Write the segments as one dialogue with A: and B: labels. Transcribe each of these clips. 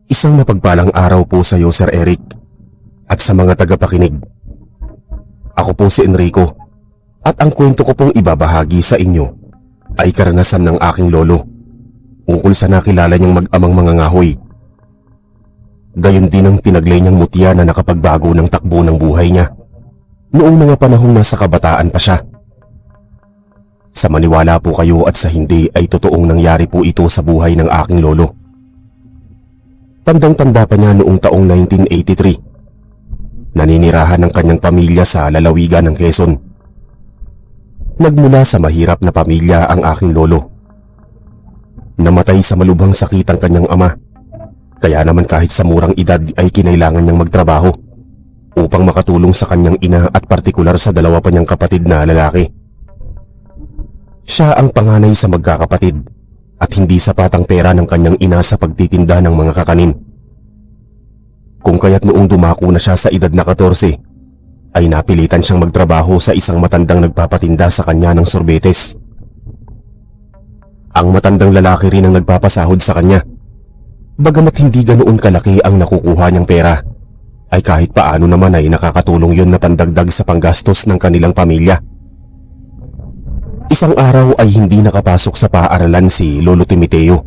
A: Isang mapagpalang araw po sa iyo, Sir Eric, at sa mga tagapakinig. Ako po si Enrico, at ang kwento ko pong ibabahagi sa inyo ay karanasan ng aking lolo ukol sa nakilala niyang mag-amang mga ngahoy. Gayon din ang tinaglay niyang mutya na nakapagbago ng takbo ng buhay niya noong mga panahong nasa kabataan pa siya. Sa maniwala po kayo at sa hindi ay totoong nangyari po ito sa buhay ng aking lolo. Tandang-tanda pa niya noong taong 1983. Naninirahan ng kanyang pamilya sa lalawigan ng Quezon. Nagmula sa mahirap na pamilya ang aking lolo. Namatay sa malubhang sakit ang kanyang ama, kaya naman kahit sa murang edad ay kinailangan niyang magtrabaho upang makatulong sa kanyang ina at partikular sa dalawa pa niyang kapatid na lalaki. Siya ang panganay sa magkakapatid at hindi sapat ang pera ng kanyang ina sa pagtitinda ng mga kakanin. Kung kaya't noong dumako na siya sa edad na 14, ay napilitan siyang magtrabaho sa isang matandang nagpapatinda sa kanya ng sorbetes. Ang matandang lalaki rin ang nagpapasahod sa kanya. Bagamat hindi ganoon kalaki ang nakukuha niyang pera, ay kahit paano naman ay nakakatulong yun na pandagdag sa panggastos ng kanilang pamilya. Isang araw ay hindi nakapasok sa paaralan si Lolo Timoteo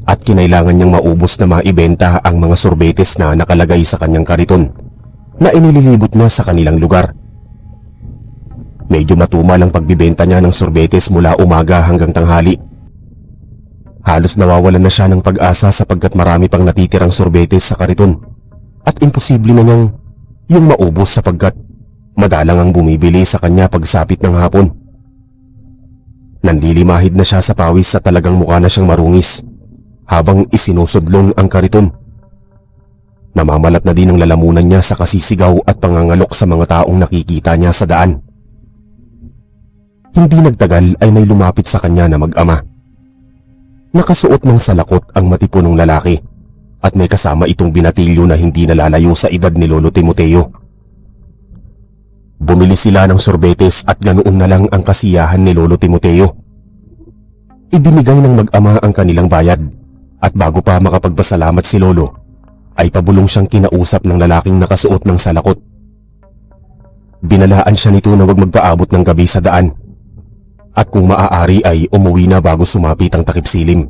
A: at kinailangan niyang maubos na maibenta ang mga sorbetes na nakalagay sa kanyang kariton na inililibot niya sa kanilang lugar. Medyo matumal ang pagbibenta niya ng sorbetes mula umaga hanggang tanghali. Halos nawawalan na siya ng pag-asa sapagkat marami pang natitirang sorbetes sa kariton at imposible na niyang yung maubos sapagkat madalang ang bumibili sa kanya pagsapit ng hapon. Nanlilimahid na siya sa pawis at talagang mukha na siyang marungis habang isinusudlong ang kariton. Namamalat na din ang lalamunan niya sa kasisigaw at pangangalok sa mga taong nakikita niya sa daan. Hindi nagtagal ay may lumapit sa kanya na mag-ama. Nakasuot ng salakot ang matipunong lalaki at may kasama itong binatilyo na hindi nalalayo sa edad ni Lolo Timoteo. Bumili sila ng sorbetes at ganoon na lang ang kasiyahan ni Lolo Timoteo. Ibinigay ng mag-ama ang kanilang bayad at bago pa makapagpasalamat si Lolo, ay pabulong siyang kinausap ng lalaking nakasuot ng salakot. Binalaan siya nito na huwag magpaabot ng gabi sa daan at kung maaari ay umuwi na bago sumapit ang takip silim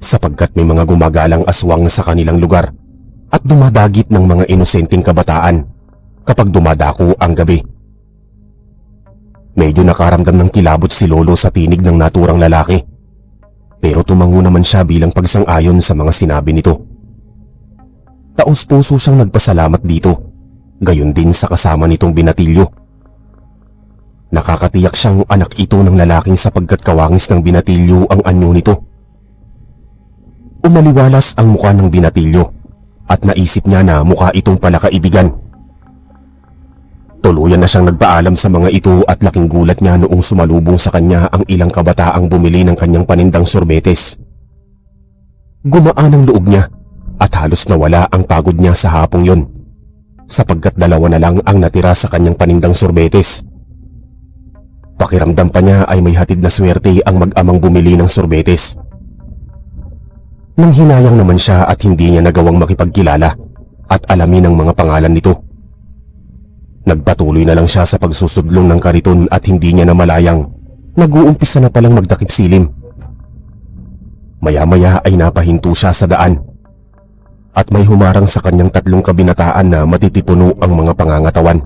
A: sapagkat may mga gumagalang aswang sa kanilang lugar at dumadagit ng mga inosenteng kabataan kapag dumadako ang gabi. Medyo nakaramdam ng kilabot si Lolo sa tinig ng naturang lalaki, pero tumango naman siya bilang pagsang-ayon sa mga sinabi nito. Taos-puso siyang nagpasalamat dito, gayon din sa kasama nitong binatilyo. Nakakatiyak siyang anak ito ng lalaking sapagkat kawangis ng binatilyo ang anyo nito. Umaliwalas ang mukha ng binatilyo at naisip niya na mukha itong palakaibigan. Tuluyan na siyang nagpaalam sa mga ito at laking gulat niya noong sumalubong sa kanya ang ilang kabataang bumili ng kanyang panindang sorbetes. Gumaan ang loob niya at halos nawala ang pagod niya sa hapong yon sapagkat dalawa na lang ang natira sa kanyang panindang sorbetes. Pakiramdam pa niya ay may hatid na swerte ang mag-amang bumili ng sorbetes. Nang hinayang naman siya at hindi niya nagawang makipagkilala at alamin ang mga pangalan nito. Nagpatuloy na lang siya sa pagsusudlong ng kariton at hindi niya namalayang nag-uumpisa na palang magdakip silim. Maya-maya ay napahinto siya sa daan at may humarang sa kanyang tatlong kabinataan na matitipuno ang mga pangangatawan.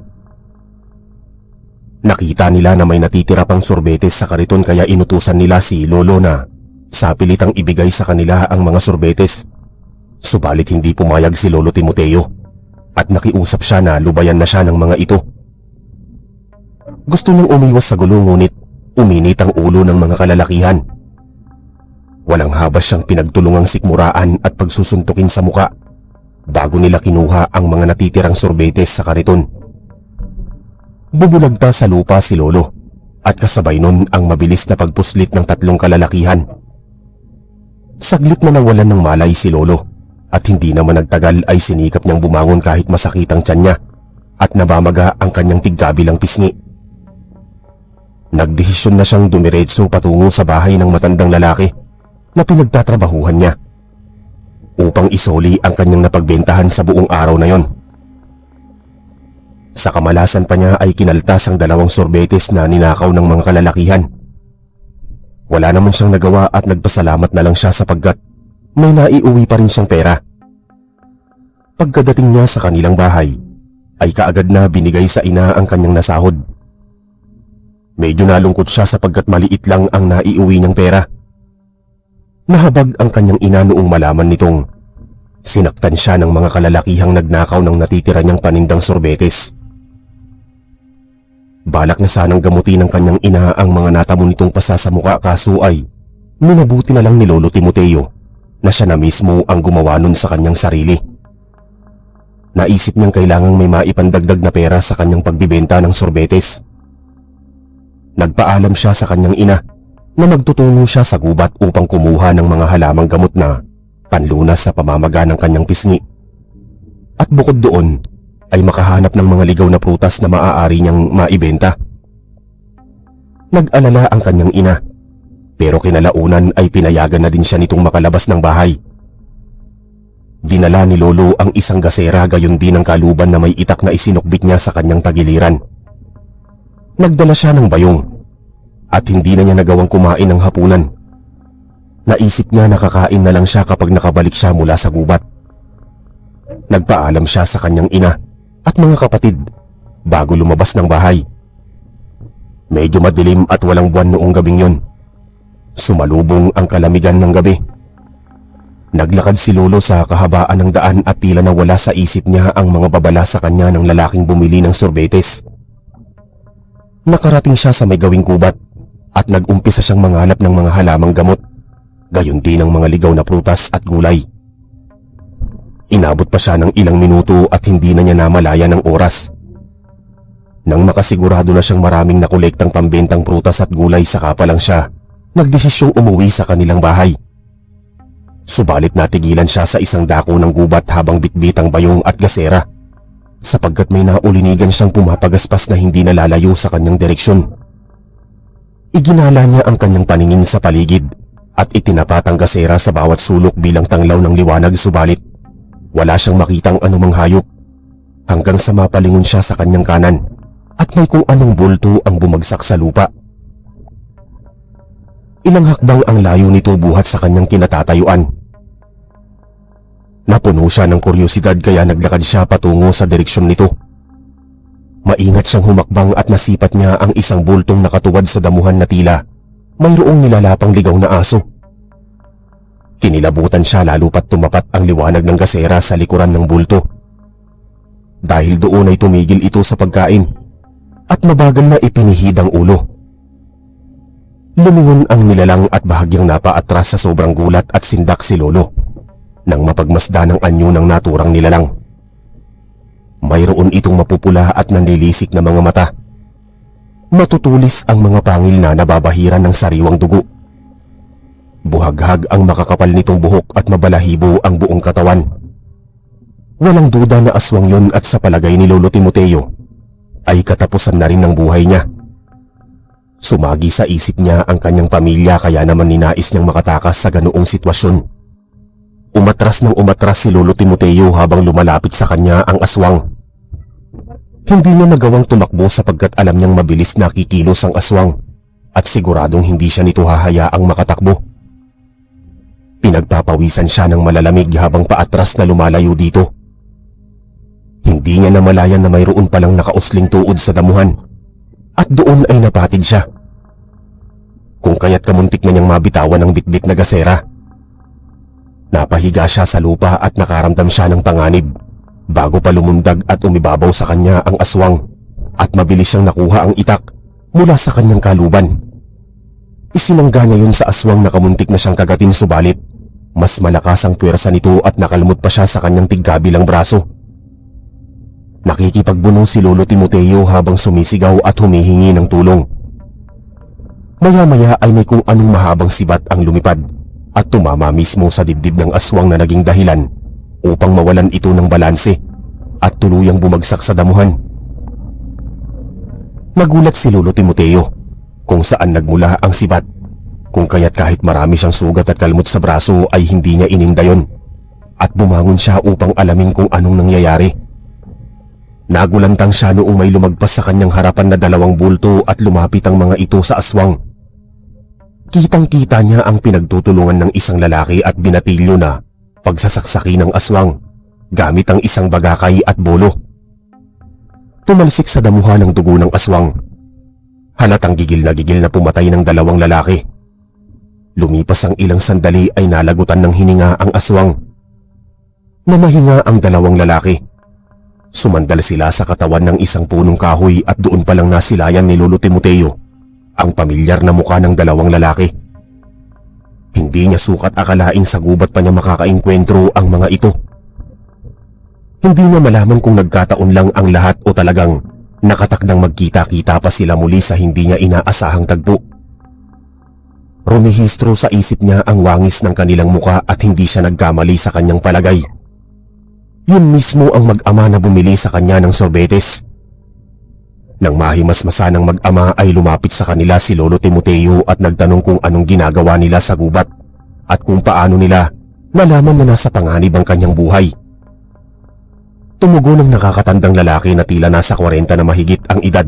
A: Nakita nila na may natitira pang sorbetes sa kariton kaya inutusan nila si Lolo na sa pilitang ibigay sa kanila ang mga sorbetes. Subalit hindi pumayag si Lolo Timoteo at nakiusap siya na lubayan na siya ng mga ito. Gusto niyang umiwas sa gulo ngunit uminit ang ulo ng mga kalalakihan. Walang habas siyang pinagtulungang sikmuraan at pagsusuntukin sa muka bago nila kinuha ang mga natitirang sorbetes sa kariton. Bumulagta sa lupa si Lolo at kasabay nun ang mabilis na pagpuslit ng tatlong kalalakihan. Saglit na nawalan ng malay si Lolo at hindi naman nagtagal ay sinikap niyang bumangon kahit masakit ang tiyan niya at nabamaga ang kanyang tigkabilang pisngi. Nagdesisyon na siyang dumiretso patungo sa bahay ng matandang lalaki na pinagtatrabahuhan niya. upang isoli ang kanyang napagbentahan sa buong araw na yon. Sa kamalasan pa niya ay kinaltas ang 2 sorbetes na ninakaw ng mga kalalakihan. Wala naman siyang nagawa at nagpasalamat na lang siya sapagkat may naiuwi pa rin siyang pera. Pagkadating niya sa kanilang bahay, ay kaagad na binigay sa ina ang kanyang nasahod. Medyo nalungkot siya sapagkat maliit lang ang naiuwi niyang pera. Nahabag ang kanyang ina noong malaman nitong sinaktan siya ng mga kalalakihang nagnakaw ng natitira niyang panindang sorbetes. Balak na sanang gamutin ng kanyang ina ang mga natamo nitong pasa sa muka, kaso ay minabuti na lang ni Lolo Timoteo na siya na mismo ang gumawa nun sa kanyang sarili. Naisip niyang kailangang may maipandagdag na pera sa kanyang pagbibenta ng sorbetes. Nagpaalam siya sa kanyang ina na magtutungo siya sa gubat upang kumuha ng mga halamang gamot na panlunas sa pamamaga ng kanyang pisngi. At bukod doon ay makahanap ng mga ligaw na prutas na maaari niyang maibenta. Nag-alala ang kanyang ina, pero kinalaunan ay pinayagan na din siya nitong makalabas ng bahay. Dinala ni Lolo ang isang gasera, gayon din ang kaluban na may itak na isinukbit niya sa kanyang tagiliran. Nagdala siya ng bayong at hindi na niya nagawang kumain ng hapunan. Naisip niya na kakain na lang siya kapag nakabalik siya mula sa gubat. Nagpaalam siya sa kanyang ina at mga kapatid bago lumabas ng bahay. Medyo madilim at walang buwan noong gabing yon. Sumalubong ang kalamigan ng gabi. Naglakad si Lolo sa kahabaan ng daan at tila na wala sa isip niya ang mga babala sa kanya ng lalaking bumili ng sorbetes. Nakarating siya sa may gawing kubat at nag-umpisa siyang mangalap ng mga halamang gamot, gayon din ang mga ligaw na prutas at gulay. Inabot pa siya ng ilang minuto at hindi na niya namalaya ng oras. Nang makasigurado na siyang maraming nakolektang pambentang prutas at gulay, saka pa lang siya nagdesisyong umuwi sa kanilang bahay. Subalit natigilan siya sa isang dako ng gubat habang bitbit ang bayong at gasera, sapagkat may naulinigan siyang pumapagaspas na hindi nalalayo sa kanyang direksyon. Iginala niya ang kanyang paningin sa paligid at itinapat ang gasera sa bawat sulok bilang tanglaw ng liwanag, subalit wala siyang makitang anumang hayop hanggang sa mapalingon siya sa kanyang kanan at may kung anong bulto ang bumagsak sa lupa. Ilang hakbang ang layo nito buhat sa kanyang kinatatayuan. Napuno siya ng kuryosidad kaya naglakad siya patungo sa direksyon nito. Maingat siyang humakbang at nasipat niya ang isang bultong nakatuwad sa damuhan na tila mayroong nilalapang ligaw na aso. Kinilabutan siya lalo pat tumapat ang liwanag ng gasera sa likuran ng bulto. Dahil doon ay tumigil ito sa pagkain at mabagal na ipinihid ang ulo. Lumingon ang nilalang at bahagyang napaatras sa sobrang gulat at sindak si Lolo nang mapagmasda ng anyo ng naturang nilalang. Mayroon itong mapupula at nanlilisik na mga mata. Matutulis ang mga pangil na nababahiran ng sariwang dugo. Buhaghag ang makakapal nitong buhok at mabalahibo ang buong katawan. Walang duda na aswang yon at sa palagay ni Lolo Timoteo ay katapusan na rin ng buhay niya. Sumagi sa isip niya ang kanyang pamilya kaya naman ninais niyang makatakas sa ganoong sitwasyon. Umatras ng umatras si Lolo Timoteo habang lumalapit sa kanya ang aswang. Hindi niya magawang tumakbo sapagkat alam niyang mabilis na kikilos ang aswang at siguradong hindi siya nito hahayaang makatakbo. Pinagpapawisan siya ng malalamig habang paatras na lumalayo dito. Hindi niya namalayan na mayroon palang nakausling tuod sa damuhan at doon ay napatid siya. Kung kaya't kamuntik na niyang mabitawan ang bitbit na gasera. Napahiga siya sa lupa at nakaramdam siya ng panganib bago pa lumundag at umibabaw sa kanya ang aswang at mabilis siyang nakuha ang itak mula sa kanyang kaluban. Isinangga niya yun sa aswang na kamuntik na siyang kagatin, subalit mas malakas ang puwersa nito at nakalmot pa siya sa kanyang tigkabilang braso. Nakikipagbuno si Lolo Timoteo habang sumisigaw at humihingi ng tulong. Maya-maya ay may kung anong mahabang sibat ang lumipad at tumama mismo sa dibdib ng aswang na naging dahilan upang mawalan ito ng balanse at tuluyang bumagsak sa damuhan. Nagulat si Lolo Timoteo kung saan nagmula ang sibat, kung kaya't kahit marami siyang sugat at kalmot sa braso ay hindi niya ininda yon. at bumangon siya upang alamin kung anong nangyayari. Nagulantang siya noong may lumagpas sa kanyang harapan na dalawang bulto at lumapit ang mga ito sa aswang. Kitang-kita niya ang pinagtutulungan ng isang lalaki at binatilyo na pagsasaksaki ng aswang gamit ang isang bagakay at bolo. Tumalsik sa damuhan ng dugo ng aswang. Halatang gigil na pumatay ng dalawang lalaki. Lumipas ang ilang sandali ay nalagutan ng hininga ang aswang. Namahinga ang dalawang lalaki. Sumandal sila sa katawan ng isang punong kahoy at doon palang nasilayan ni Lolo Timoteo ang pamilyar na mukha ng dalawang lalaki. Hindi niya sukat akalaing sa gubat pa niya makakaengkwentro ang mga ito. Hindi niya malaman kung nagkataon lang ang lahat o talagang nakatakdang magkita-kita pa sila muli sa hindi niya inaasahang tagpo. Rumihistro sa isip niya ang wangis ng kanilang muka at hindi siya nagkamali sa kanyang palagay. Yun mismo ang mag-ama na bumili sa kanya ng sorbetes. Nang mahimasmasa ng mag-ama ay lumapit sa kanila si Lolo Timoteo at nagtanong kung anong ginagawa nila sa gubat at kung paano nila nalaman na nasa panganib ang kanyang buhay. Tumugon ng nakakatandang lalaki na tila nasa 40 na mahigit ang edad,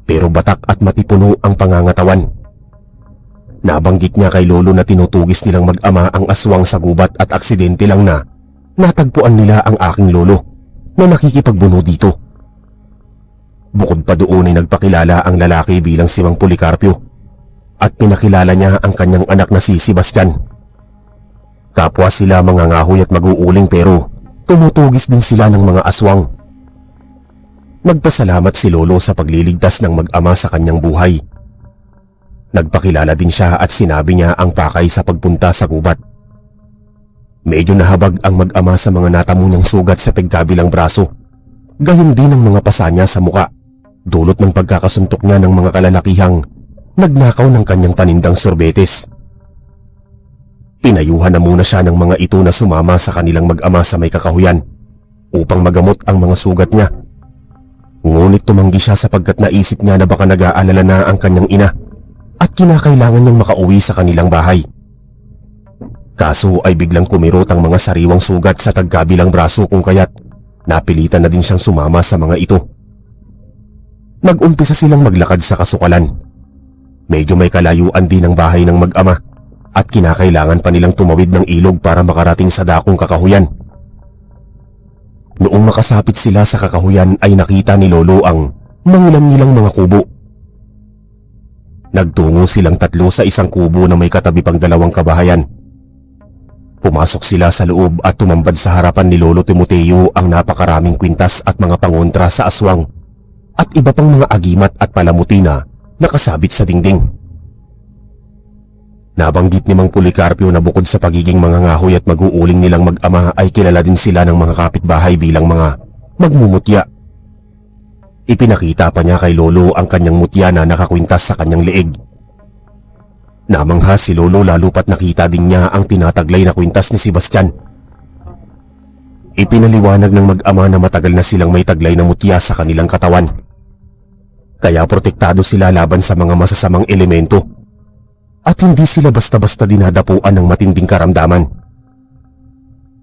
A: pero batak at matipuno ang pangangatawan. Nabanggit niya kay Lolo na tinutugis nilang mag-ama ang aswang sa gubat at aksidente lang na natagpuan nila ang aking lolo na nakikipagbuno dito. Bukod pa doon ay nagpakilala ang lalaki bilang si Mang Policarpio at pinakilala niya ang kanyang anak na si Sebastian. Kapwa sila mga ngahoy at mag-uuling pero tumutugis din sila ng mga aswang. Nagpasalamat si Lolo sa pagliligtas ng mag-ama sa kanyang buhay. Nagpakilala din siya at sinabi niya ang pakay sa pagpunta sa gubat. Medyo nahabag ang mag-ama sa mga natamo niyang sugat sa tigkabilang braso. Gayon din ang mga pasa niya sa muka, dulot ng pagkakasuntok niya ng mga kalalakihang nagnakaw ng kanyang panindang sorbetes. Pinayuhan na muna siya ng mga ito na sumama sa kanilang mag-ama sa may kakahuyan upang magamot ang mga sugat niya. Ngunit tumanggi siya sapagkat naisip niya na baka nag-aalala na ang kanyang ina at kinakailangan niyang makauwi sa kanilang bahay. Kaso ay biglang kumirot ang mga sariwang sugat sa tagkabilang braso kung kaya't napilitan na din siyang sumama sa mga ito. Nag-umpisa silang maglakad sa kasukalan. Medyo may kalayuan din ang bahay ng mag-ama at kinakailangan pa nilang tumawid ng ilog para makarating sa dakong kakahuyan. Noong makasapit sila sa kakahuyan ay nakita ni Lolo ang mangilan-ngilang mga kubo. Nagtungo silang tatlo sa isang kubo na may katabi pang dalawang kabahayan. Pumasok sila sa loob at tumambad sa harapan ni Lolo Timoteo ang napakaraming kwintas at mga pangontra sa aswang at iba pang mga agimat at palamuti na nakasabit sa dingding. Nabanggit ni Mang Policarpio na bukod sa pagiging mga ngahoy at mag-uuling nilang mag-ama ay kilala din sila ng mga kapitbahay bilang mga magmumutya. Ipinakita pa niya kay Lolo ang kanyang mutya na nakakwintas sa kanyang leeg. Namangha si Lolo lalo pat nakita din niya ang tinataglay na kwintas ni Sebastian. Ipinaliwanag ng mag-ama na matagal na silang may taglay na mutya sa kanilang katawan. Kaya protektado sila laban sa mga masasamang elemento at hindi sila basta-basta dinadapuan ng matinding karamdaman.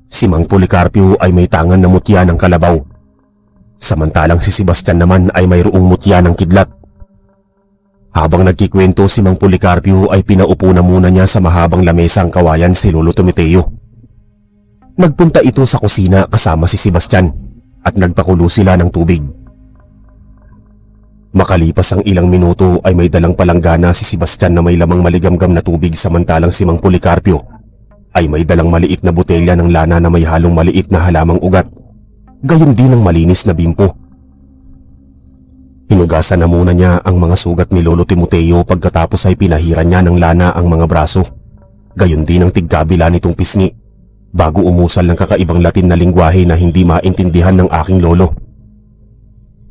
A: Si Mang Policarpio ay may tangan na mutya ng kalabaw, samantalang si Sebastian naman ay mayroong mutya ng kidlat. Habang nagkikwento si Mang Policarpio ay pinaupo na muna niya sa mahabang lamesang kawayan si Lolo Timoteo. Nagpunta ito sa kusina kasama si Sebastian at nagpakulo sila ng tubig. Makalipas ang ilang minuto ay may dalang palanggana si Sebastian na may lamang maligamgam na tubig samantalang si Mang Policarpio ay may dalang maliit na botelya ng lana na may halong maliit na halamang ugat, gayon din ang malinis na bimpo. Hinugasan na muna niya ang mga sugat ni Lolo Timoteo pagkatapos ay pinahiran niya ng lana ang mga braso, gayon din ang tigkabila nitong pisngi, bago umusal ng kakaibang Latin na lingwahe na hindi maintindihan ng aking lolo.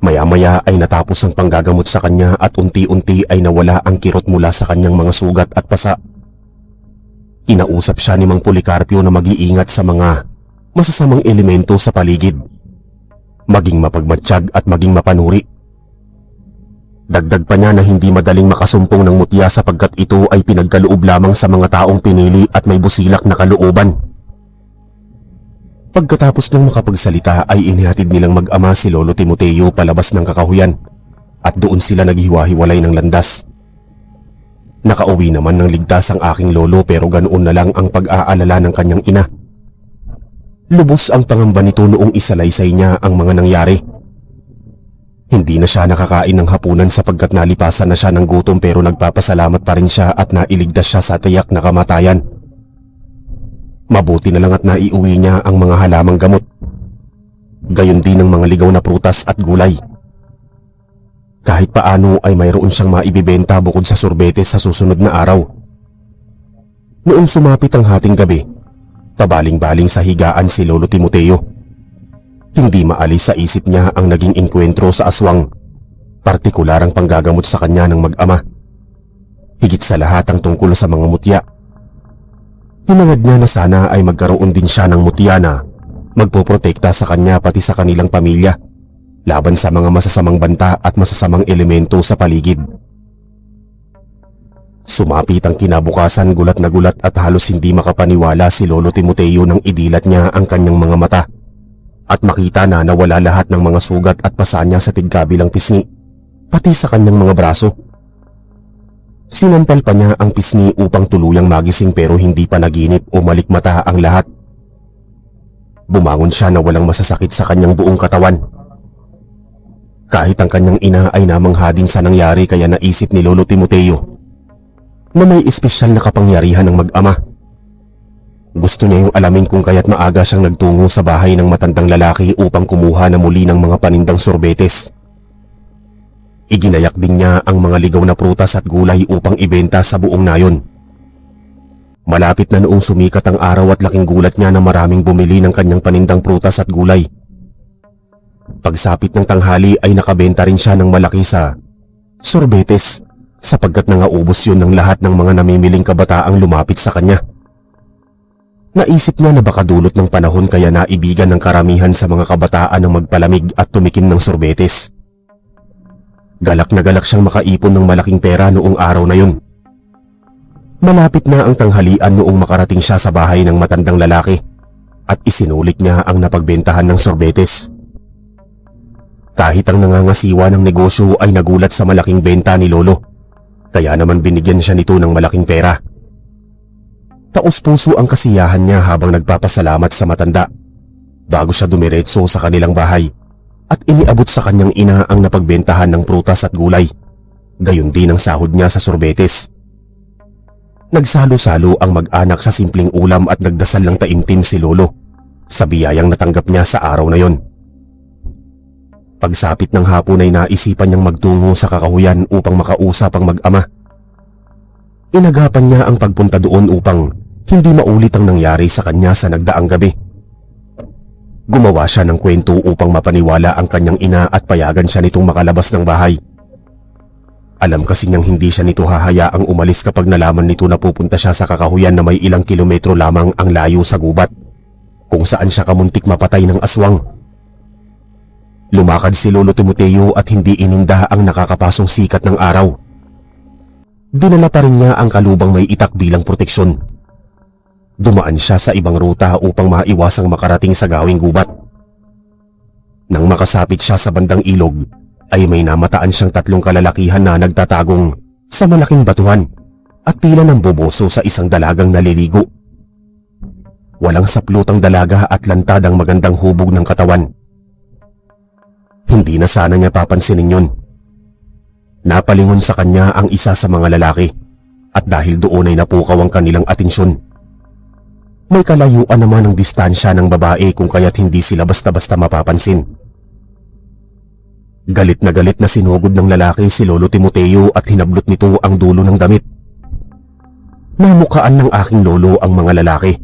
A: Maya-maya ay natapos ang panggagamot sa kanya at unti-unti ay nawala ang kirot mula sa kanyang mga sugat at pasa. Kinausap siya ni Mang Policarpio na mag-iingat sa mga masasamang elemento sa paligid, maging mapagmatsyag at maging mapanuri. Dagdag pa niya na hindi madaling makasumpong ng mutya sapagkat ito ay pinagkaloob lamang sa mga taong pinili at may busilak na kalooban. Pagkatapos ng makapagsalita ay inihatid nilang mag-ama si Lolo Timoteo palabas ng kakahuyan at doon sila naghiwa-hiwalay ng landas. Nakauwi naman ng ligtas ang aking lolo pero ganoon na lang ang pag-aalala ng kanyang ina. Lubos ang pangamba nito noong isalaysay niya ang mga nangyari. Hindi na siya nakakain ng hapunan sapagkat nalipasan na siya ng gutom pero nagpapasalamat pa rin siya at nailigtas siya sa tiyak na kamatayan. Mabuti na lang at naiuwi niya ang mga halamang gamot. Gayon din ang mga ligaw na prutas at gulay. Kahit paano ay mayroon siyang maibibenta bukod sa sorbetes sa susunod na araw. Noong sumapit ang hating gabi, pabaling-baling sa higaan si Lolo Timoteo. Hindi maalis sa isip niya ang naging engkwentro sa aswang, partikular ang panggagamot sa kanya ng mag-ama. Higit sa lahat ang tungkol sa mga mutya. Hinangad niya na sana ay magkaroon din siya ng mutya na magpoprotekta sa kanya pati sa kanilang pamilya laban sa mga masasamang banta at masasamang elemento sa paligid. Sumapit ang kinabukasan, gulat na gulat at halos hindi makapaniwala si Lolo Timoteo nang idilat niya ang kanyang mga mata at makita na nawala lahat ng mga sugat at pasa niya sa tigkabilang pisngi, pati sa kanyang mga braso. Sinampal pa niya ang pisngi upang tuluyang magising pero hindi pa naginip o malikmata ang lahat. Bumangon siya na walang masasakit sa kanyang buong katawan. Kahit ang kanyang ina ay namangha din sa nangyari kaya naisip ni Lolo Timoteo na may espesyal na kapangyarihan ng mag-ama. Gusto niya yung alamin kung kaya't maaga siyang nagtungo sa bahay ng matandang lalaki upang kumuha na muli ng mga panindang sorbetes. Iginayak din niya ang mga ligaw na prutas at gulay upang ibenta sa buong nayon. Malapit na noong sumikat ang araw at laking gulat niya na maraming bumili ng kanyang panindang prutas at gulay. Pagsapit ng tanghali ay nakabenta rin siya ng malaki sa sorbetes sapagkat nangaubos yun ng lahat ng mga namimiling kabataang lumapit sa kanya. Naisip niya na baka dulot ng panahon kaya naibigan ng karamihan sa mga kabataan ng magpalamig at tumikim ng sorbetes. Galak na galak siyang makaipon ng malaking pera noong araw na yun. Malapit na ang tanghalian noong makarating siya sa bahay ng matandang lalaki at isinulit niya ang napagbentahan ng sorbetes. Kahit ang nangangasiwa ng negosyo ay nagulat sa malaking benta ni Lolo, kaya naman binigyan siya nito ng malaking pera. Taos-puso ang kasiyahan niya habang nagpapasalamat sa matanda bago siya dumiretso sa kanilang bahay at iniabot sa kanyang ina ang napagbentahan ng prutas at gulay, gayon din ang sahod niya sa sorbetes. Nagsalo-salo ang mag-anak sa simpleng ulam at nagdasal ng taimtim si Lolo sa biyayang natanggap niya sa araw na yon. Pagsapit ng hapon ay naisipan niyang magtungo sa kakahuyan upang makausap ang mag-ama. Inagapan niya ang pagpunta doon upang hindi maulit ang nangyari sa kanya sa nagdaang gabi. Gumawa siya ng kwento upang mapaniwala ang kanyang ina at payagan siya nitong makalabas ng bahay. Alam kasi niyang hindi siya nito hahayaang umalis kapag nalaman nito na pupunta siya sa kakahuyan na may ilang kilometro lamang ang layo sa gubat, kung saan siya kamuntik mapatay ng aswang. Lumakad si Lolo Timoteo at hindi ininda ang nakakapasong sikat ng araw. Dinala pa rin niya ang kalubang may itak bilang proteksyon. Dumaan siya sa ibang ruta upang maiwasang makarating sa gawing gubat. Nang makasapit siya sa bandang ilog, ay may namataan siyang tatlong kalalakihan na nagtatagong sa malaking batuhan at tila nang boboso sa isang dalagang naliligo. Walang saplot ang dalaga at lantad ang magandang hubog ng katawan. Hindi na sana niya papansinin yun. Napalingon sa kanya ang isa sa mga lalaki at dahil doon ay napukaw ang kanilang atensyon. May kalayuan naman ang distansya ng babae kung kaya't hindi sila basta-basta mapapansin. Galit na sinugod ng lalaki si Lolo Timoteo at hinablot nito ang dulo ng damit. Namukaan ng aking lolo ang mga lalaki.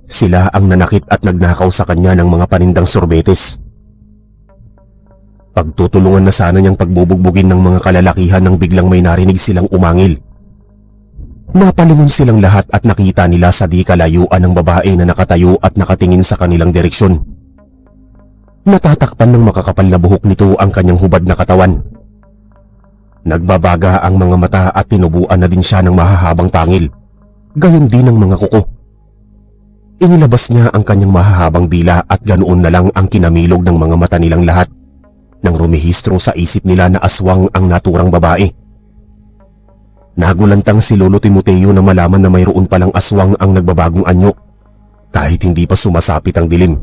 A: Sila ang nanakit at nagnakaw sa kanya ng mga panindang sorbetes. Pagtutulungan na sana niyang pagbubugbugin ng mga kalalakihan nang biglang may narinig silang umangil. Napalingon silang lahat at nakita nila sa di kalayuan ng babae na nakatayo at nakatingin sa kanilang direksyon. Natatakpan ng makakapal na buhok nito ang kanyang hubad na katawan. Nagbabaga ang mga mata at tinubuan na din siya ng mahahabang pangil, gayon din ang mga kuko. Inilabas niya ang kanyang mahahabang dila at ganoon na lang ang kinamilog ng mga mata nilang lahat nang rumihistro sa isip nila na aswang ang naturang babae. Nagulantang si Lolo Timoteo na malaman na mayroon palang aswang ang nagbabagong anyo kahit hindi pa sumasapit ang dilim.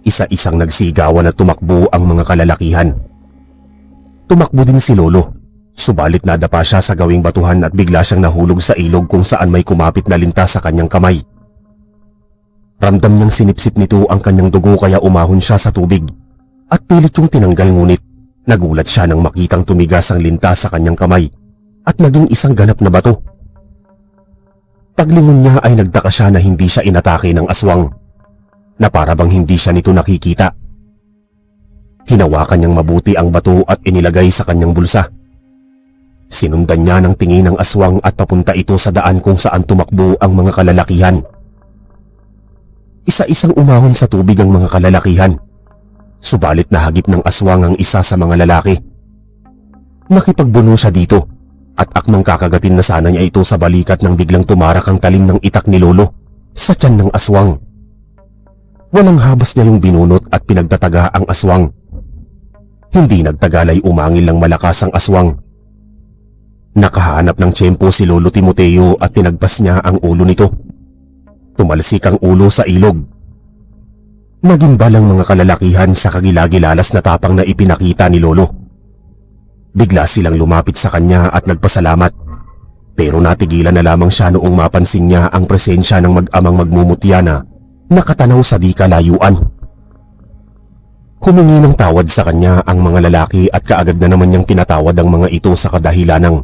A: Isa-isang nagsigawan at tumakbo ang mga kalalakihan. Tumakbo din si Lolo, subalit nadapa siya sa gawing batuhan at bigla siyang nahulog sa ilog kung saan may kumapit na linta sa kanyang kamay. Ramdam niyang sinipsip nito ang kanyang dugo kaya umahon siya sa tubig at pilit yung tinanggal, ngunit nagulat siya nang makitang tumigas ang linta sa kanyang kamay at naging isang ganap na bato. Paglingon niya ay nagtaka siya na hindi siya inatake ng aswang, na para bang hindi siya nito nakikita. Hinawakan niyang mabuti ang bato at inilagay sa kanyang bulsa. Sinundan niya ng tingin ng aswang at papunta ito sa daan kung saan tumakbo ang mga kalalakihan. Isa-isang umahon sa tubig ang mga kalalakihan, subalit nahagip ng aswang ang isa sa mga lalaki. Nakipagbuno siya dito at akmang kakagatin na sana niya ito sa balikat nang biglang tumarak ang talim ng itak ni Lolo sa tiyan ng aswang. Walang habas niya yung binunot at pinagtataga ang aswang. Hindi nagtagal ay umangil ng malakas ang aswang. Nakahanap ng tiyempo si Lolo Timoteo at tinagpas niya ang ulo nito. Tumalsik ang ulo sa ilog. Naging balang mga kalalakihan sa kagilagilalas na tapang na ipinakita ni Lolo. Bigla silang lumapit sa kanya at nagpasalamat, pero natigilan na lamang siya noong mapansin niya ang presensya ng mag-amang magmumutya na nakatanaw sa di kalayuan. Humingi ng tawad sa kanya ang mga lalaki at kaagad na naman niyang pinatawad ang mga ito sa kadahilanang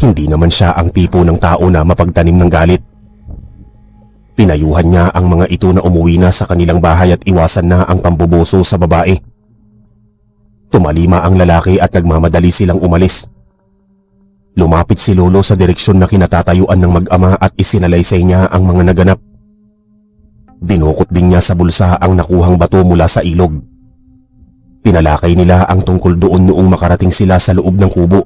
A: hindi naman siya ang tipo ng tao na mapagtanim ng galit. Pinayuhan niya ang mga ito na umuwi na sa kanilang bahay at iwasan na ang pambubuso sa babae. Tumalima ang lalaki at nagmamadali silang umalis. Lumapit si Lolo sa direksyon na kinatatayuan ng mag-ama at isinalaysay niya ang mga naganap. Dinukot din niya sa bulsa ang nakuhang bato mula sa ilog. Pinalakay nila ang tungkol doon noong makarating sila sa loob ng kubo.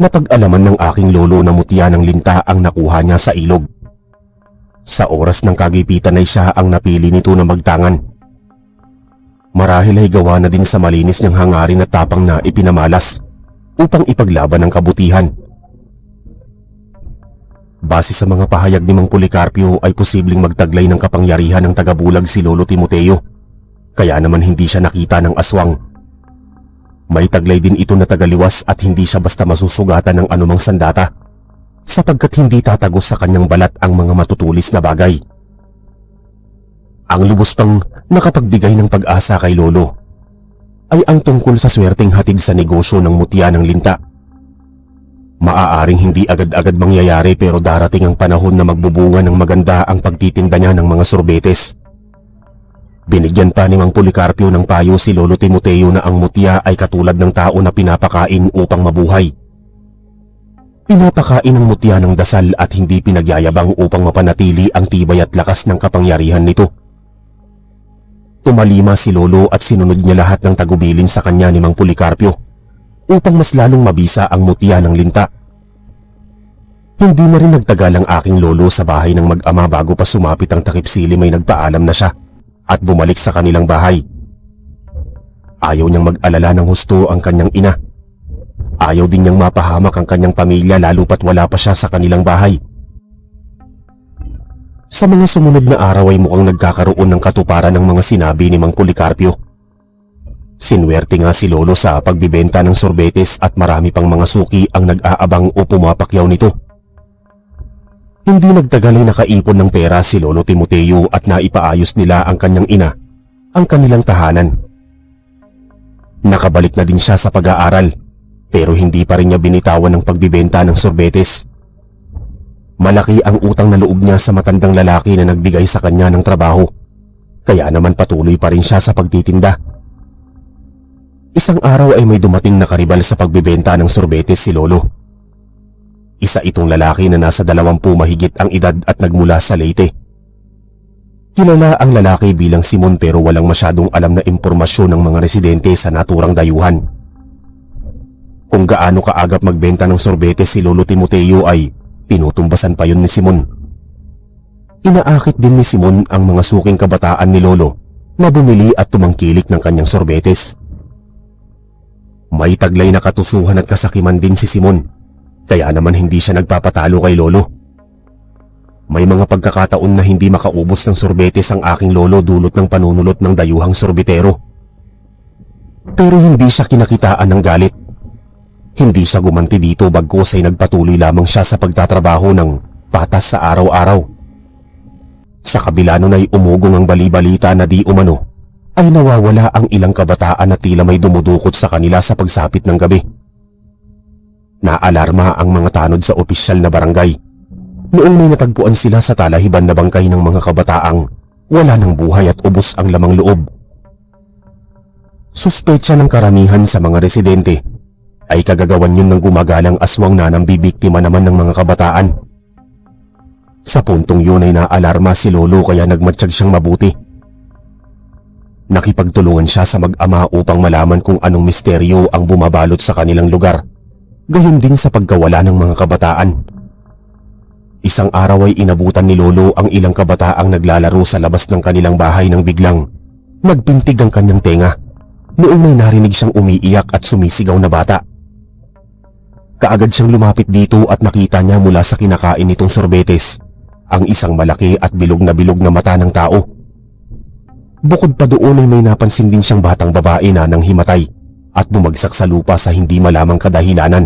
A: Napag-alaman ng aking lolo na mutya ng linta ang nakuha niya sa ilog. Sa oras ng kagipitan ay siya ang napili nito na magtangan. Marahil ay gawa na din sa malinis niyang hangarin at tapang na ipinamalas upang ipaglaban ang kabutihan. Base sa mga pahayag ni Mang Policarpio ay posibleng magtaglay ng kapangyarihan ng tagabulag si Lolo Timoteo, kaya naman hindi siya nakita ng aswang. May taglay din ito na tagaliwas at hindi siya basta masusugatan ng anumang sandata, sapagkat hindi tatagos sa kanyang balat ang mga matutulis na bagay. Ang lubos pang nakapagbigay ng pag-asa kay Lolo ay ang tungkol sa swerteng hatid sa negosyo ng mutya ng linta. Maaaring hindi agad-agad mangyayari pero darating ang panahon na magbubunga ng maganda ang pagtitinda niya ng mga sorbetes. Binigyan pa ni Mang Policarpio ng payo si Lolo Timoteo na ang mutya ay katulad ng tao na pinapakain upang mabuhay. Pinapakain ng mutya ng dasal at hindi pinagyayabang upang mapanatili ang tibay at lakas ng kapangyarihan nito. Tumalima si Lolo at sinunod niya lahat ng tagubilin sa kanya ni Mang Policarpio upang mas lalong mabisa ang mutya ng linta. Hindi na rin nagtagal ang aking lolo sa bahay ng mag-ama bago pa sumapit ang takip silim ay nagpaalam na siya at bumalik sa kanilang bahay. Ayaw niyang mag-alala ng husto ang kanyang ina. Ayaw din niyang mapahamak ang kanyang pamilya lalo pat wala pa siya sa kanilang bahay. Sa mga sumunod na araw ay mukhang nagkakaroon ng katuparan ng mga sinabi ni Mang Policarpio. Sinwerte nga si Lolo sa pagbibenta ng sorbetes at marami pang mga suki ang nag-aabang o pumapakyaw nito. Hindi nagtagal ay nakaipon ng pera si Lolo Timoteo at naipaayos nila ang kanyang ina, ang kanilang tahanan. Nakabalik na din siya sa pag-aaral pero hindi pa rin niya binitawan ng pagbibenta ng sorbetes. Malaki ang utang na loob niya sa matandang lalaki na nagbigay sa kanya ng trabaho, kaya naman patuloy pa rin siya sa pagtitinda. Isang araw ay may dumating na karibal sa pagbibenta ng sorbetes si Lolo. Isa itong lalaki na nasa 20 mahigit ang edad at nagmula sa Leyte. Kilala ang lalaki bilang Simon pero walang masyadong alam na impormasyon ng mga residente sa naturang dayuhan. Kung gaano kaagap magbenta ng sorbetes si Lolo Timoteo ay tinutumbasan pa yun ni Simon. Inaakit din ni Simon ang mga suking kabataan ni Lolo na bumili at tumangkilik ng kanyang sorbetes. May taglay na katusuhan at kasakiman din si Simon, kaya naman hindi siya nagpapatalo kay Lolo. May mga pagkakataon na hindi makaubos ng sorbetes ang aking lolo dulot ng panunulot ng dayuhang sorbetero. Pero hindi siya kinakitaan ng galit. Hindi siya gumanti dito bagkus ay nagpatuloy lamang siya sa pagtatrabaho ng patas sa araw-araw. Sa kabila nun ay umugong ang bali-balita na di umano ay nawawala ang ilang kabataan na tila may dumudukot sa kanila sa pagsapit ng gabi. Naalarma ang mga tanod sa opisyal na barangay noong may natagpuan sila sa talahiban na bangkay ng mga kabataang wala ng buhay at ubos ang lamang loob. Suspecha ng karamihan sa mga residente ay kagagawan yun ng gumagalang aswang na nambibiktima naman ng mga kabataan. Sa puntong yun ay naalarma si Lolo kaya nagmatsyag siyang mabuti. Nakipagtulungan siya sa mag-ama upang malaman kung anong misteryo ang bumabalot sa kanilang lugar, gayon din sa pagkawala ng mga kabataan. Isang araw ay inabutan ni Lolo ang ilang kabataang naglalaro sa labas ng kanilang bahay nang biglang nagpintig ang kanyang tenga noong may narinig siyang umiiyak at sumisigaw na bata. Kaagad siyang lumapit dito at nakita niya mula sa kinakain nitong sorbetes ang isang malaki at bilog na mata ng tao. Bukod pa doon ay may napansin din siyang batang babae na nang himatay at bumagsak sa lupa sa hindi malamang kadahilanan.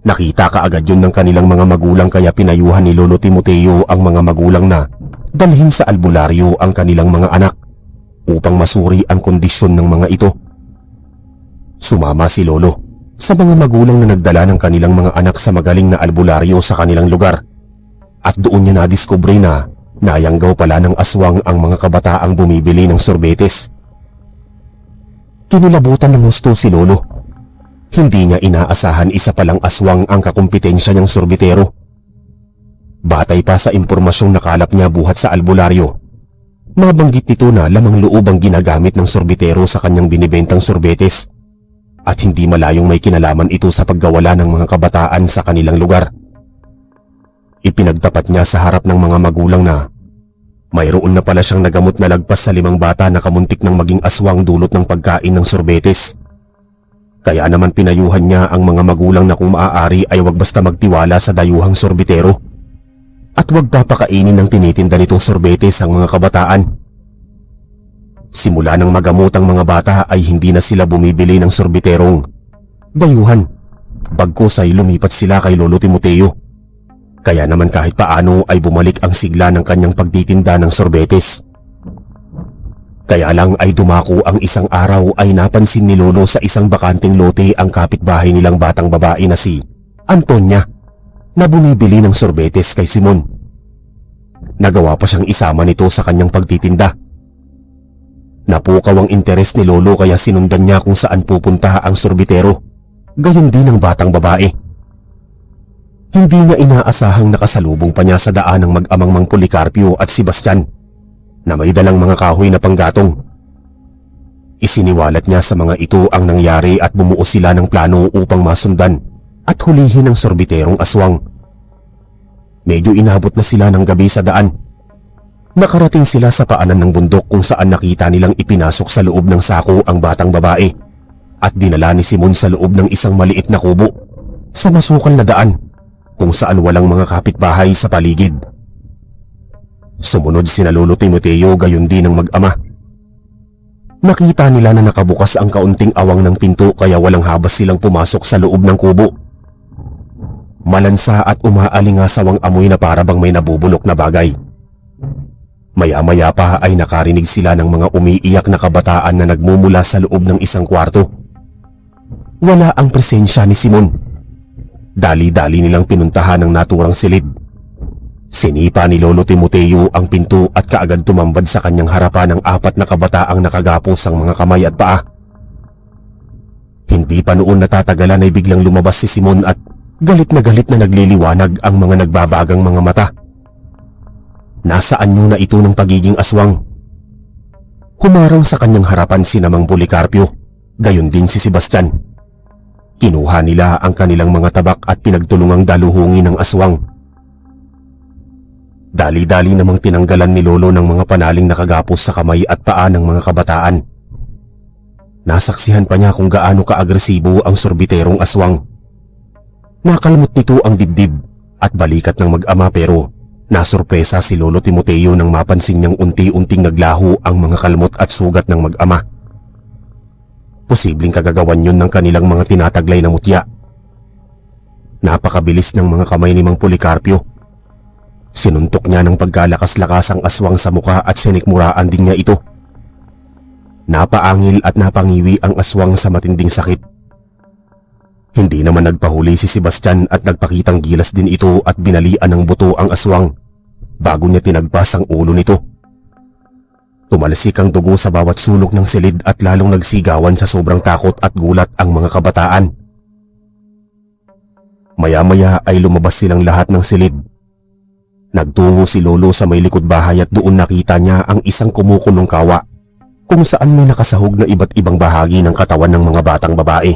A: Nakita kaagad yun ng kanilang mga magulang kaya pinayuhan ni Lolo Timoteo ang mga magulang na dalhin sa albularyo ang kanilang mga anak upang masuri ang kondisyon ng mga ito. Sumama si Lolo sa mga magulang na nagdala ng kanilang mga anak sa magaling na albularyo sa kanilang lugar at doon niya nadiskubre na nayanggaw pala ng aswang ang mga kabataang bumibili ng sorbetes. Kinilabutan ng husto si Lolo. Hindi niya inaasahan isa palang aswang ang kakumpetensya niyang sorbetero. Batay pa sa impormasyong nakalap niya buhat sa albularyo, nabanggit nito na lamang loob ang ginagamit ng sorbetero sa kanyang binibentang sorbetes at hindi malayong may kinalaman ito sa paggawala ng mga kabataan sa kanilang lugar. Ipinagtapat niya sa harap ng mga magulang na mayroon na pala siyang nagamot na lagpas sa 5 bata na kamuntik ng maging aswang dulot ng pagkain ng sorbetes. Kaya naman pinayuhan niya ang mga magulang na kung maaari ay wag basta magtiwala sa dayuhang sorbetero at wag papakainin ng tinitinda nitong sorbetes ang mga kabataan. Simula nang magamot ang mga bata ay hindi na sila bumibili ng sorbeterong dayuhan, bagkus ay lumipat sila kay Lolo Timoteo. Kaya naman kahit paano ay bumalik ang sigla ng kanyang pagtitinda ng sorbetes. Kaya lang ay dumako ang isang araw ay napansin ni Lolo sa isang bakanting lote ang kapitbahay nilang batang babae na si Antonia na bumibili ng sorbetes kay Simon. Nagawa pa siyang isama nito sa kanyang pagtitinda. Napukaw ang interes ni Lolo kaya sinundan niya kung saan pupunta ang sorbetero, gayon din ang batang babae. Hindi niya inaasahang nakasalubong pa niya sa daan ng mag-amang Mang Policarpio at Sebastian na may dalang mga kahoy na panggatong. Isiniwalat niya sa mga ito ang nangyari at bumuo sila ng plano upang masundan at hulihin ang sorbiterong aswang. Medyo inabot na sila ng gabi sa daan. Nakarating sila sa paanan ng bundok kung saan nakita nilang ipinasok sa loob ng sako ang batang babae at dinala ni Simon sa loob ng isang maliit na kubo sa masukal na daan kung saan walang mga kapitbahay sa paligid. Sumunod sina Lolo Timoteo gayon din ang mag-ama. Nakita nila na nakabukas ang kaunting awang ng pinto kaya walang habas silang pumasok sa loob ng kubo. Malansa at umaalingasawang amoy na para bang may nabubulok na bagay. Maya-maya pa ay nakarinig sila ng mga umiiyak na kabataan na nagmumula sa loob ng isang kwarto. Wala ang presensya ni Simon. Dali-dali nilang pinuntahan ang naturang silid. Sinipa ni Lolo Timoteo ang pinto at kaagad tumambad sa kanyang harapan ang 4 na kabataang nakagapos ang mga kamay at paa. Hindi pa noon natatagalan ay biglang lumabas si Simon at galit na nagliliwanag ang mga nagbabagang mga mata. Nasaan nyo na ito ng pagiging aswang? Humarang sa kanyang harapan si Mang Policarpio, gayon din si Sebastian. Kinuha nila ang kanilang mga tabak at pinagtulungang daluhungin ng aswang. Dali-dali namang tinanggalan ni Lolo ng mga panaling nakagapos sa kamay at paa ng mga kabataan. Nasaksihan pa niya kung gaano kaagresibo ang sorbiterong aswang. Nakalmot nito ang dibdib at balikat ng mag-ama pero nasurpresa si Lolo Timoteo nang mapansin niyang unti-unting naglaho ang mga kalmot at sugat ng mag-ama. Posibleng kagagawan yun ng kanilang mga tinataglay na mutya. Napakabilis ng mga kamay ni Mang Policarpio. Sinuntok niya ng pagkalakas-lakas ang aswang sa muka at sinikmuraan din niya ito. Napaangil at napangiwi ang aswang sa matinding sakit. Hindi naman nagpahuli si Sebastian at nagpakitang gilas din ito at binalian ng buto ang aswang bago niya tinagpas ang ulo nito. Tumalsik ang dugo sa bawat sulok ng silid at lalong nagsigawan sa sobrang takot at gulat ang mga kabataan. Maya-maya ay lumabas silang lahat ng silid. Nagtungo si Lolo sa may likod bahay at doon nakita niya ang isang kumukulong kawa kung saan may nakasahog na iba't ibang bahagi ng katawan ng mga batang babae.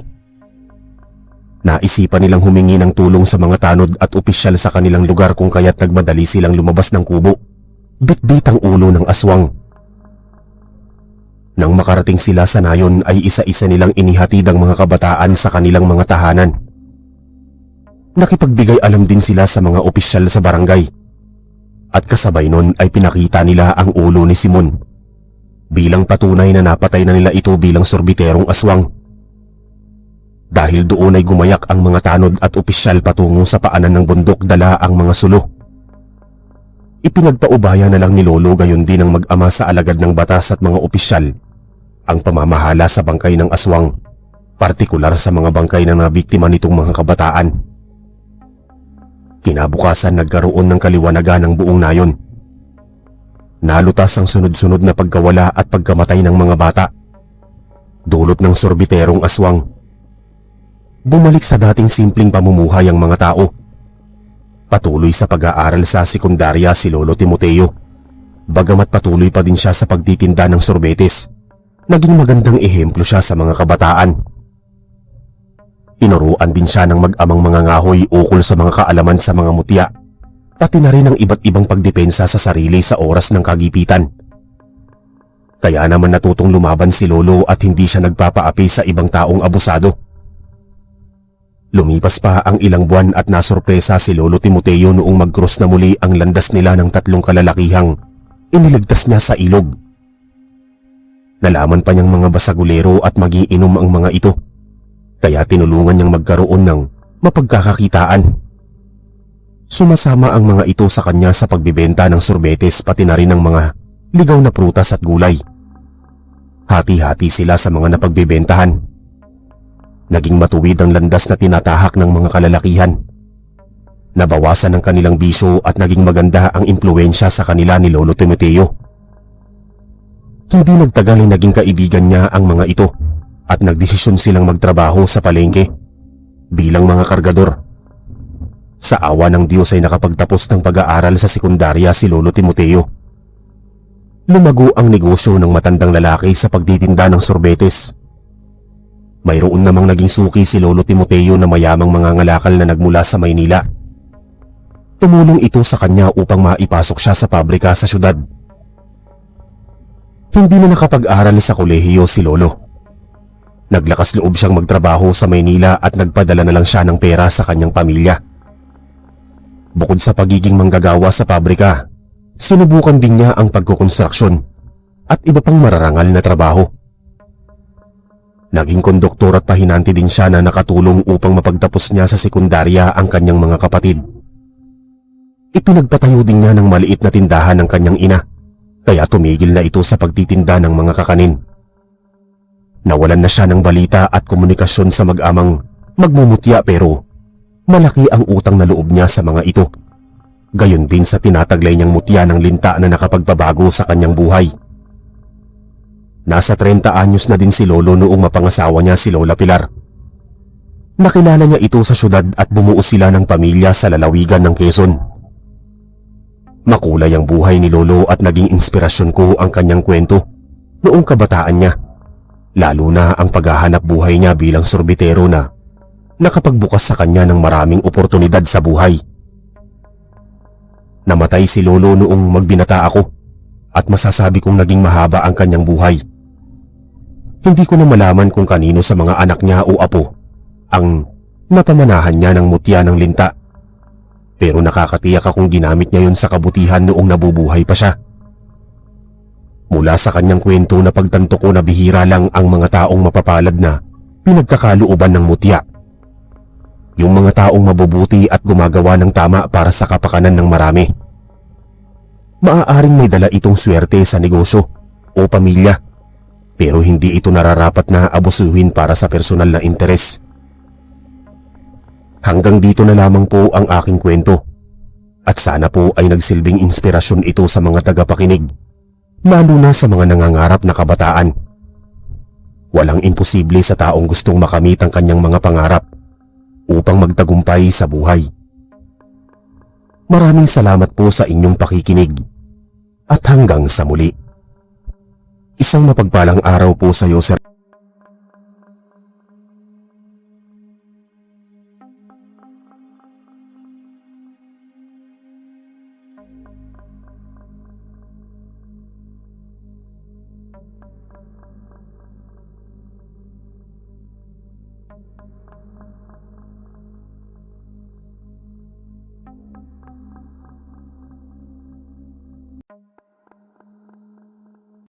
A: Naisipan nilang humingi ng tulong sa mga tanod at opisyal sa kanilang lugar kung kaya't nagmadali silang lumabas ng kubo, bitbit ang ulo ng aswang. Nang makarating sila sa nayon ay isa-isa nilang inihatid ang mga kabataan sa kanilang mga tahanan. Nakipagbigay alam din sila sa mga opisyal sa barangay. At kasabay nun ay pinakita nila ang ulo ni Simon bilang patunay na napatay na nila ito bilang sorbiterong aswang. Dahil doon ay gumayak ang mga tanod at opisyal patungo sa paanan ng bundok dala ang mga sulo. Ipinagpaubaya na lang ni Lolo gayon din ang mag-ama sa alagad ng batas at mga opisyal ang pamamahala sa bangkay ng aswang, partikular sa mga bangkay na nabiktima nitong mga kabataan. Kinabukasan nagkaroon ng kaliwanagan ng buong nayon. Nalutas ang sunod-sunod na pagkawala at pagkamatay ng mga bata, dulot ng sorbiterong aswang. Bumalik sa dating simpleng pamumuhay ang mga tao. Patuloy sa pag-aaral sa sekundarya si Lolo Timoteo, bagamat patuloy pa din siya sa pagtitinda ng sorbetes. Naging magandang ehemplo siya sa mga kabataan. Tinuruan din siya ng mag-amang mga ngahoy ukol sa mga kaalaman sa mga mutya, pati na rin ang iba't ibang pagdepensa sa sarili sa oras ng kagipitan. Kaya naman natutong lumaban si Lolo at hindi siya nagpapaapi sa ibang taong abusado. Lumipas pa ang ilang buwan at nasurpresa si Lolo Timoteo noong mag-cross na muli ang landas nila ng 3 kalalakihang iniligtas niya sa ilog. Nalaman pa niyang mga basagulero at magiinom ang mga ito. Kaya tinulungan niyang magkaroon ng mapagkakakitaan. Sumasama ang mga ito sa kanya sa pagbibenta ng sorbetes pati na rin ng mga ligaw na prutas at gulay. Hati-hati sila sa mga napagbibentahan. Naging matuwid ang landas na tinatahak ng mga kalalakihan. Nabawasan ang kanilang bisyo at naging maganda ang impluwensya sa kanila ni Lolo Timoteo. Hindi nagtagal ay naging kaibigan niya ang mga ito at nagdesisyon silang magtrabaho sa palengke bilang mga kargador. Sa awa ng Diyos ay nakapagtapos ng pag-aaral sa sekundarya si Lolo Timoteo. Lumago ang negosyo ng matandang lalaki sa pagtitinda ng sorbetes. Mayroon namang naging suki si Lolo Timoteo na mayamang mangangalakal na nagmula sa Maynila. Tumulong ito sa kanya upang maipasok siya sa pabrika sa syudad. Hindi na nakapag-aral sa kolehiyo si Lolo. Naglakas loob siyang magtrabaho sa Maynila at nagpadala na lang siya ng pera sa kanyang pamilya. Bukod sa pagiging manggagawa sa pabrika, sinubukan din niya ang pagkukonstruksyon at iba pang mararangal na trabaho. Naging konduktor at pahinanti din siya na nakatulong upang mapagtapos niya sa sekundarya ang kanyang mga kapatid. Ipinagpatayo din niya ng maliit na tindahan ng kanyang ina, kaya tumigil na ito sa pagtitinda ng mga kakanin. Nawalan na siya ng balita at komunikasyon sa mag-amang magmumutya pero malaki ang utang na loob niya sa mga ito. Gayon din sa tinataglay niyang mutya ng linta na nakapagbabago sa kanyang buhay. Nasa 30 anyos na din si Lolo noong mapangasawa niya si Lola Pilar. Nakilala niya ito sa syudad at bumuo sila ng pamilya sa lalawigan ng Quezon. Makulay ang buhay ni Lolo at naging inspirasyon ko ang kanyang kwento noong kabataan niya. Lalo na ang paghahanap buhay niya bilang sorbitero na nakapagbukas sa kanya ng maraming oportunidad sa buhay. Namatay namatay si lolo noong magbinata ako at masasabi kong naging mahaba ang kanyang buhay. Hindi ko na malaman kung kanino sa mga anak niya o apo ang napamanahan niya ng mutya ng linta. Pero nakakatiyak akong ginamit niya yon sa kabutihan noong nabubuhay pa siya. Mula sa kanyang kwento na pagtanto ko na bihira lang ang mga taong mapapalad na pinagkakalooban ng mutya. Yung mga taong mabubuti at gumagawa ng tama para sa kapakanan ng marami. Maaaring may dala itong swerte sa negosyo o pamilya, pero hindi ito nararapat na abusuhin para sa personal na interes. Hanggang dito na lamang po ang aking kwento at sana po ay nagsilbing inspirasyon ito sa mga tagapakinig, lalo na sa mga nangangarap na kabataan. Walang imposible sa taong gustong makamit ang kanyang mga pangarap upang magtagumpay sa buhay. Maraming salamat po sa inyong pakikinig at hanggang sa muli. Isang mapagpalang araw po sa iyo, Sir.